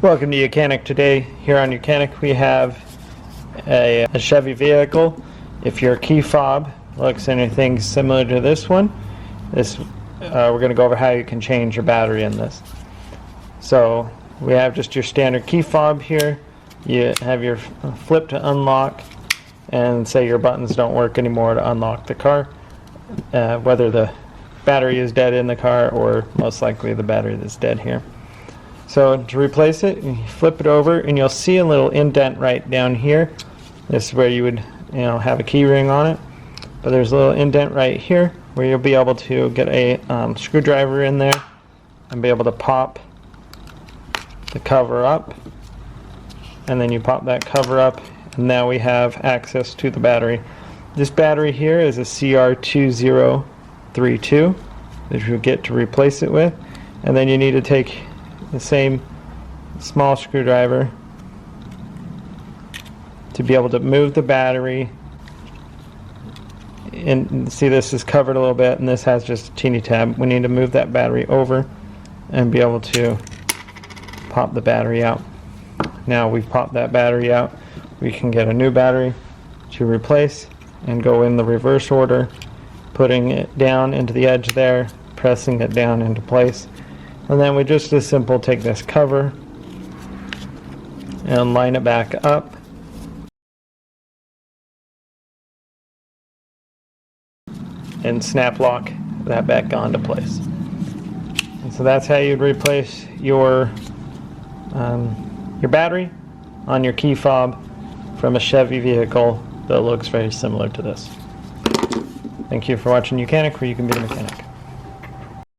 Welcome to YOUCANIC. Today here on YOUCANIC we have a Chevy vehicle. If your key fob looks anything similar to this one, we're going to go over how you can change your battery in this. So we have just your standard key fob here. You have your flip to unlock, and say your buttons don't work anymore to unlock the car, whether the battery is dead in the car or most likely the battery that's dead here. So to replace it, you flip it over and you'll see a little indent right down here. This is where you would have a key ring on it, but there's a little indent right here where you'll be able to get a screwdriver in there and be able to pop the cover up, and then you pop that cover up and now we have access to the battery. This battery here is a CR2032 that you get to replace it with, and then you need to take the same small screwdriver to be able to move the battery. And see, this is covered a little bit and this has just a teeny tab. We need to move that battery over and be able to pop the battery out. Now we've popped that battery out, we can get a new battery to replace and go in the reverse order, putting it down into the edge there, pressing it down into place. And then we just as simple take this cover and line it back up, and snap lock that back onto place. And so that's how you'd replace your battery on your key fob from a Chevy vehicle that looks very similar to this. Thank you for watching YOUCANIC, where you can be the mechanic.